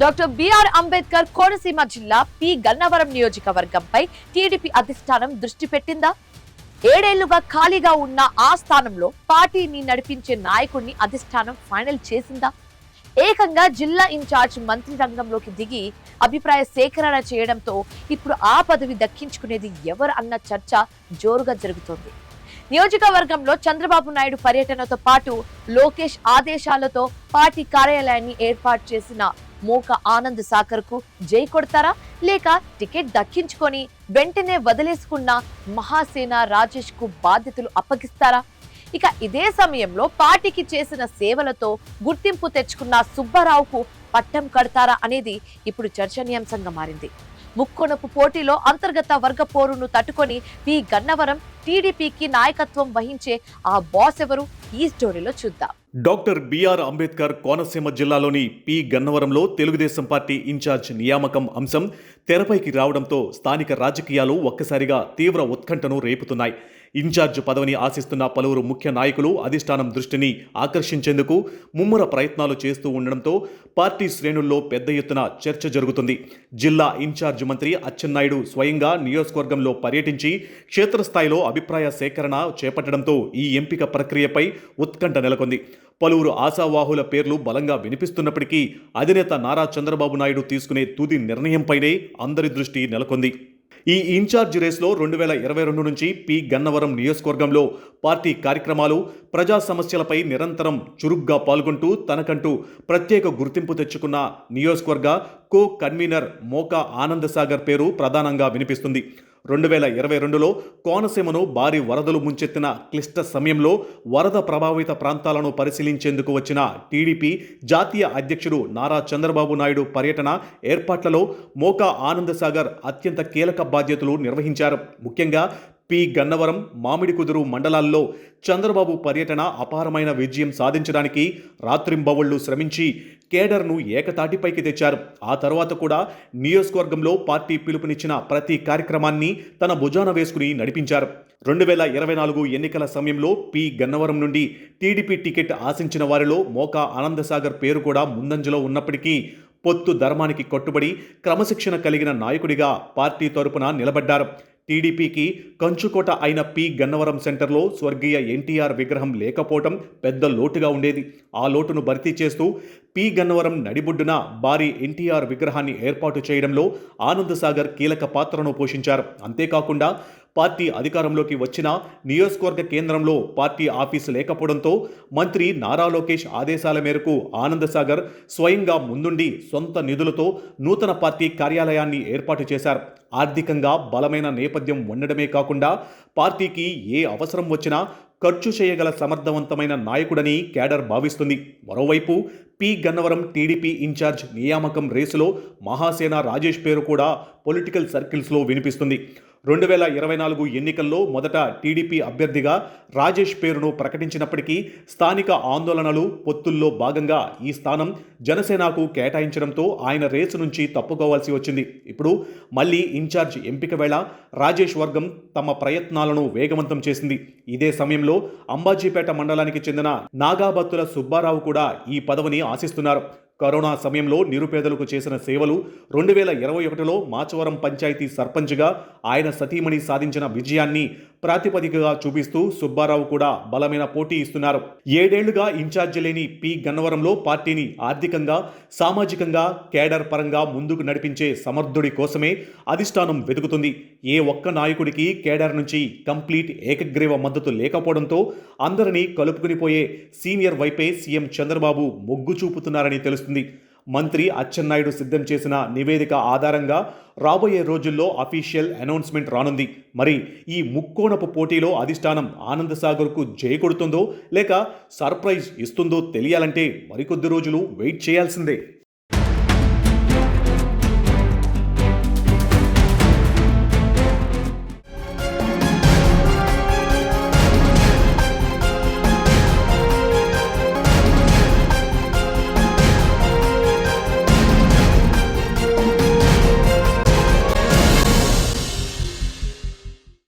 Doctor BR Ambedkar Konaseema జిల్లా P Gannavaram నియోజకవర్గంపై TDP అధిష్టానం దృష్టి పెట్టిందా? ఏడేళ్లుగా ఖాళీగా ఉన్న ఆ స్థానంలో పార్టీని నడిపించే నాయకుడిని అధిష్టానం ఫైనల్ చేసిందా? ఏకంగా జిల్లా ఇన్ఛార్జ్ మంత్రి రంగంలోకి దిగి అభిప్రాయ సేకరణ చేయడంతో ఇప్పుడు ఆ పదవి దక్కించుకునేది ఎవరు అన్న చర్చ జోరుగా జరుగుతోంది. నియోజకవర్గంలో చంద్రబాబు నాయుడు పర్యటనతో పాటు లోకేష్ ఆదేశాలతో పార్టీ కార్యాలయాన్ని ఏర్పాటు చేసిన మోకా ఆనంద్ సాగర్ కు జై కొడతారా, లేక టికెట్ దక్కించుకొని వెంటనే వదిలేసుకున్న మహాసేన రాజేష్ కు బాధ్యతలు అప్పగిస్తారా? ఇక ఇదే సమయంలో పార్టీకి చేసిన సేవలతో గుర్తింపు తెచ్చుకున్న సుబ్బారావుకు పట్టం కడతారా అనేది ఇప్పుడు చర్చనీయాంశంగా మారింది. ముక్కొనపు పోటీలో అంతర్గత వర్గ పోరును తట్టుకొని పి గన్నవరం టీడీపీకి నాయకత్వం వహించే ఆ బాస్ ఎవరు? ఈ స్టోరీలో చూద్దాం. డాక్టర్ బిఆర్ అంబేద్కర్ కోనసీమ జిల్లాలోని పి గన్నవరంలో తెలుగుదేశం పార్టీ ఇన్ఛార్జ్ నియామకం అంశం తెరపైకి రావడంతో స్థానిక రాజకీయాలు ఒక్కసారిగా తీవ్ర ఉత్కంఠను రేపుతున్నాయి. ఇన్ఛార్జ్ పదవిని ఆశిస్తున్న పలువురు ముఖ్య నాయకులు అధిష్టానం దృష్టిని ఆకర్షించేందుకు ముమ్మర ప్రయత్నాలు చేస్తూ ఉండడంతో పార్టీ శ్రేణుల్లో పెద్ద ఎత్తున చర్చ జరుగుతుంది. జిల్లా ఇన్ఛార్జ్ మంత్రి అచ్చెన్నాయుడు స్వయంగా నియోజకవర్గంలో పర్యటించి క్షేత్రస్థాయిలో అభిప్రాయ సేకరణ చేపట్టడంతో ఈ ఎంపిక ప్రక్రియపై ఉత్కంఠ నెలకొంది. పలువురు ఆశావాహుల పేర్లు బలంగా వినిపిస్తున్నప్పటికీ అధినేత నారా చంద్రబాబు నాయుడు తీసుకునే తుది నిర్ణయంపైనే అందరి దృష్టి నెలకొంది. ఈ ఇన్ఛార్జ్ రేస్లో 2022 నుంచి పి గన్నవరం నియోజకవర్గంలో పార్టీ కార్యక్రమాలు, ప్రజా సమస్యలపై నిరంతరం చురుగ్గా పాల్గొంటూ తనకంటూ ప్రత్యేక గుర్తింపు తెచ్చుకున్న నియోజకవర్గ కో కన్వీనర్ మోకా ఆనంద్ సాగర్ పేరు ప్రధానంగా వినిపిస్తుంది. 2022లో కోనసీమను భారీ వరదలు ముంచెత్తిన క్లిష్ట సమయంలో వరద ప్రభావిత ప్రాంతాలను పరిశీలించేందుకు వచ్చిన టీడీపీ జాతీయ అధ్యక్షుడు నారా చంద్రబాబు నాయుడు పర్యటన ఏర్పాట్లలో మోకా ఆనంద్ సాగర్ అత్యంత కీలక బాధ్యతలు నిర్వహించారు. ముఖ్యంగా పి గన్నవరం, మామిడికుదురు మండలాల్లో చంద్రబాబు పర్యటన అపారమైన విజయం సాధించడానికి రాత్రింబవళ్లు శ్రమించి కేడర్ను ఏకతాటిపైకి తెచ్చారు. ఆ తర్వాత కూడా నియోజకవర్గంలో పార్టీ పిలుపునిచ్చిన ప్రతి కార్యక్రమాన్ని తన భుజాన వేసుకుని నడిపించారు. 2024 ఎన్నికల సమయంలో పి గన్నవరం నుండి టీడీపీ టికెట్ ఆశించిన వారిలో మోకా ఆనంద్ సాగర్ పేరు కూడా ముందంజలో ఉన్నప్పటికీ పొత్తు ధర్మానికి కట్టుబడి క్రమశిక్షణ కలిగిన నాయకుడిగా పార్టీ తరపున నిలబడ్డారు. టీడీపీకి కంచుకోట అయిన పి గన్నవరం సెంటర్లో స్వర్గీయ ఎన్టీఆర్ విగ్రహం లేకపోవటం పెద్ద లోటుగా ఉండేది. ఆ లోటును భర్తీ చేస్తూ పి గన్నవరం నడిబొడ్డున భారీ ఎన్టీఆర్ విగ్రహాన్ని ఏర్పాటు చేయడంలో ఆనంద్ సాగర్ కీలక పాత్రను పోషించారు. అంతేకాకుండా పార్టీ అధికారంలోకి వచ్చిన నియోజకవర్గ కేంద్రంలో పార్టీ ఆఫీసు లేకపోవడంతో మంత్రి నారా లోకేష్ ఆదేశాల మేరకు ఆనంద్ సాగర్ స్వయంగా ముందుండి సొంత నిధులతో నూతన పార్టీ కార్యాలయాన్ని ఏర్పాటు చేశారు. ఆర్థికంగా బలమైన నేపథ్యం ఉండడమే కాకుండా పార్టీకి ఏ అవసరం వచ్చినా ఖర్చు చేయగల సమర్థవంతమైన నాయకుడని కేడర్ భావిస్తుంది. మరోవైపు పి గన్నవరం టీడీపీ ఇన్ఛార్జ్ నియామకం రేసులో మహాసేన రాజేష్ పేరు కూడా పొలిటికల్ సర్కిల్స్లో వినిపిస్తుంది. 2024 ఎన్నికల్లో మొదట టీడీపీ అభ్యర్థిగా రాజేష్ పేరును ప్రకటించినప్పటికీ స్థానిక ఆందోళనలు, పొత్తుల్లో భాగంగా ఈ స్థానం జనసేనకు కేటాయించడంతో ఆయన రేసు నుంచి తప్పుకోవాల్సి వచ్చింది. ఇప్పుడు మళ్లీ ఇన్ఛార్జ్ ఎంపిక వేళ రాజేష్ వర్గం తమ ప్రయత్నాలను వేగవంతం చేసింది. ఇదే సమయంలో అంబాజీపేట మండలానికి చెందిన నాగాబత్తుల సుబ్బారావు కూడా ఈ పదవిని ఆశిస్తున్నారు. కరోనా సమయంలో నిరుపేదలకు చేసిన సేవలు, 2021లో మాచవరం పంచాయతీ సర్పంచ్గా ఆయన సతీమణి సాధించిన విజయాన్ని ప్రాతిపదికగా చూపిస్తూ సుబ్బారావు కూడా బలమైన పోటీ ఇస్తున్నారు. 7 ఏళ్లుగా ఇన్ఛార్జి లేని పి గన్నవరంలో పార్టీని ఆర్థికంగా, సామాజికంగా, కేడర్ పరంగా ముందుకు నడిపించే సమర్థుడి కోసమే అధిష్టానం వెతుకుతుంది. ఏ ఒక్క నాయకుడికి కేడర్ నుంచి కంప్లీట్ ఏకగ్రీవ మద్దతు లేకపోవడంతో అందరినీ కలుపుకునిపోయే సీనియర్ వైపే సీఎం చంద్రబాబు మొగ్గు చూపుతున్నారని తెలుస్తుంది. మంత్రి అచ్చెన్నాయుడు సిద్ధం చేసిన నివేదిక ఆధారంగా రాబోయే రోజుల్లో అఫీషియల్ అనౌన్స్మెంట్ రానుంది. మరి ఈ ముక్కోణపు పోటీలో అధిష్టానం ఆనంద్ సాగర్కు జై కొడుతుందో లేక సర్ప్రైజ్ ఇస్తుందో తెలియాలంటే మరికొద్ది రోజులు వెయిట్ చేయాల్సిందే.